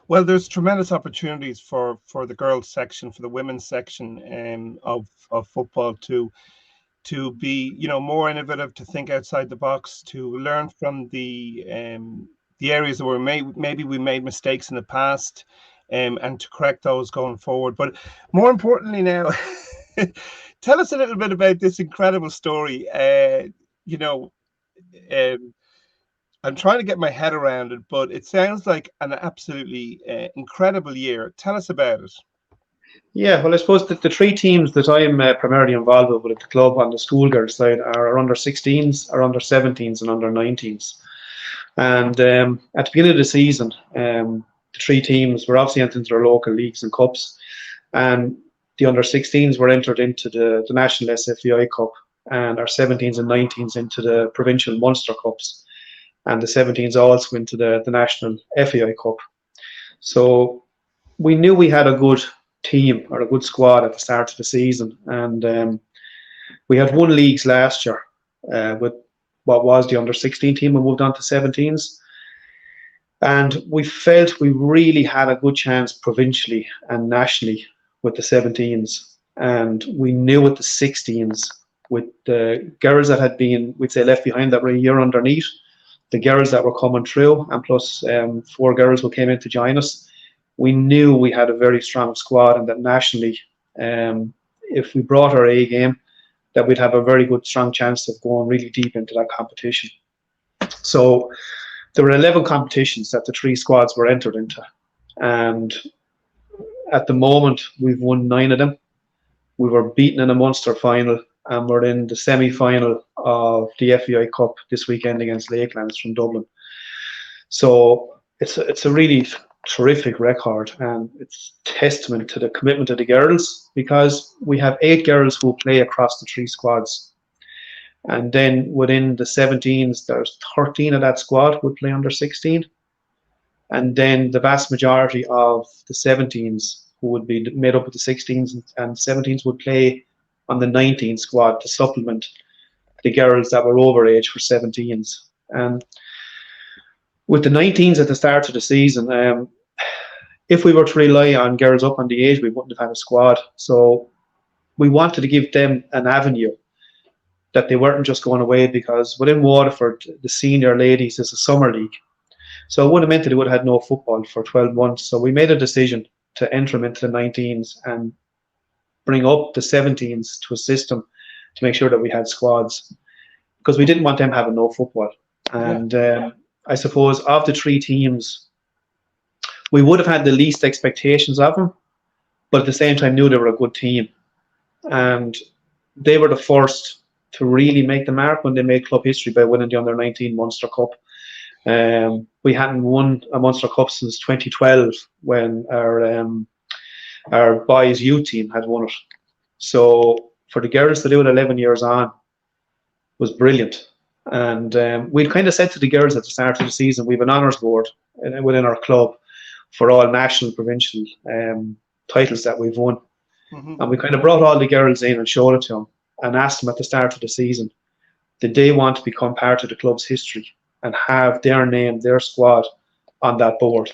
Well, there's tremendous opportunities for the girls section, for the women's section of football to be, more innovative, to think outside the box, to learn from the areas where maybe we made mistakes in the past, and to correct those going forward. But more importantly now, tell us a little bit about this incredible story. You know, um, I'm trying to get my head around it, but it sounds like an absolutely incredible year. Tell us about it. Yeah, well, I suppose that the three teams that I'm primarily involved with at the club on the schoolgirls side are under 16s, are under 17s, and under 19s. And at the beginning of the season, the three teams were obviously entered into their local leagues and cups, and the under 16s were entered into the National SFEI Cup, and our 17s and 19s into the Provincial Munster Cups, and the 17s also into the National FEI Cup. So we knew we had a good team or a good squad at the start of the season, and we had won leagues last year with what was the under 16 team. We moved on to 17s, and we felt we really had a good chance provincially and nationally with the 17s, and we knew with the 16s, with the girls that had been, we'd say, left behind, that were a year underneath, the girls that were coming through, and plus four girls who came in to join us, we knew we had a very strong squad, and that nationally, if we brought our A game, that we'd have a very good, strong chance of going really deep into that competition. So there were 11 competitions that the three squads were entered into, and at the moment we've won 9 of them. We were beaten in a Munster final, and we're in the semi-final of the FEI Cup this weekend against Lakelands from Dublin. So it's a really terrific record, and it's testament to the commitment of the girls, because we have 8 girls who play across the 3 squads, and then within the 17s there's 13 of that squad would play under 16, and then the vast majority of the 17s, who would be made up of the 16s and 17s, would play on the 19 squad to supplement the girls that were over age for 17s. And with the 19s at the start of the season, if we were to rely on girls up on the age, we wouldn't have had a squad. So we wanted to give them an avenue, that they weren't just going away, because within Waterford, the senior ladies is a summer league. So it would have meant that they would have had no football for 12 months. So we made a decision to enter them into the 19s and bring up the 17s to assist them, to make sure that we had squads, because we didn't want them having no football. And I suppose of the 3 teams, we would have had the least expectations of them, but at the same time knew they were a good team. And they were the first to really make the mark when they made club history by winning the under 19 Munster Cup. We hadn't won a Munster Cup since 2012, when our boys' youth team had won it. So for the girls to do it 11 years on was brilliant. And we'd kind of said to the girls at the start of the season, we have an honours board within our club for all national, provincial titles that we've won. And we kind of brought all the girls in and showed it to them, and asked them at the start of the season, did they want to become part of the club's history and have their name, their squad on that board?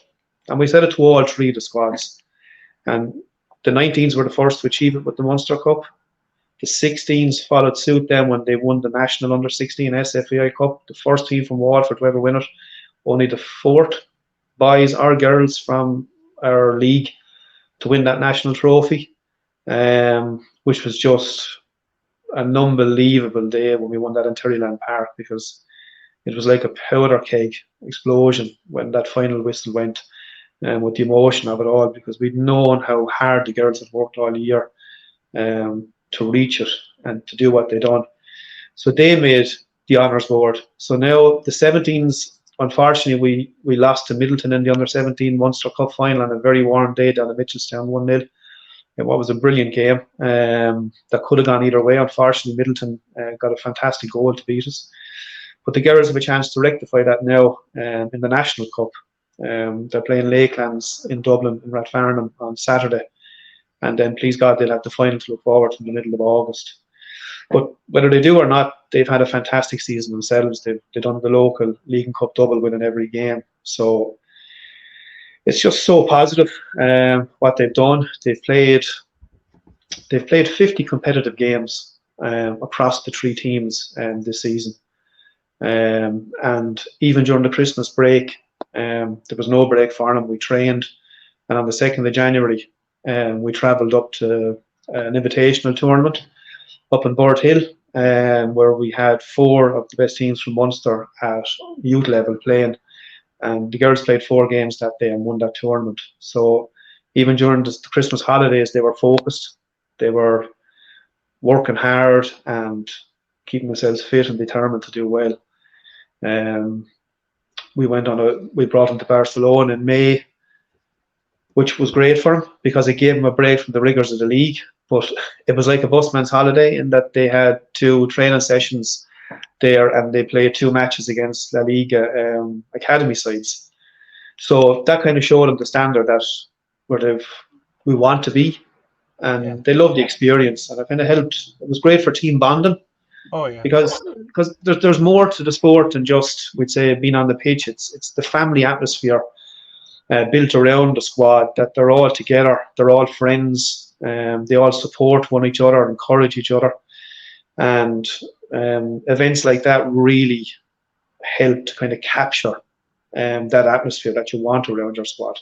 And we said it to all 3 of the squads. And the 19s were the first to achieve it with the Munster Cup. The 16s followed suit then when they won the National Under 16 SFEI Cup, the first team from Waterford to ever win it. Only the 4th boys or girls from our league to win that national trophy, which was just an unbelievable day when we won that in Terryland Park, because it was like a powder keg explosion when that final whistle went, with the emotion of it all, because we'd known how hard the girls had worked all year to reach it and to do what they done. So they made the honours board. So now the 17s, unfortunately, we lost to Middleton in the under 17 Munster Cup final on a very warm day down at Mitchelstown, 1-0. What was a brilliant game that could have gone either way. Unfortunately, Middleton got a fantastic goal to beat us. But the girls have a chance to rectify that now in the National Cup. They're playing Lakelands in Dublin, in Rathfarnham, on Saturday. And then, please God, they'll have the final to look forward to in the middle of August. But whether they do or not, they've had a fantastic season themselves. They've done the local League and Cup double, winning every game. So it's just so positive what they've done. They've played 50 competitive games across the three teams this season. And even during the Christmas break, there was no break for them. We trained, and on the 2nd of January, we travelled up to an invitational tournament up in Barret Hill, where we had 4 of the best teams from Munster at youth level playing. And the girls played 4 games that day and won that tournament. So even during the Christmas holidays, they were focused. They were working hard and keeping themselves fit and determined to do well. We brought them to Barcelona in May, which was great for them because it gave them a break from the rigours of the league. But it was like a busman's holiday in that they had 2 training sessions there and they played 2 matches against La Liga academy sides. So that kind of showed them the standard that we want to be, and they loved the experience, and it kind of helped. It was great for team bonding. Oh yeah. Because there's more to the sport than just, we'd say, being on the pitch. It's the family atmosphere built around the squad, that they're all together, they're all friends, they all support one another, encourage each other, and events like that really help to kind of capture that atmosphere that you want around your squad.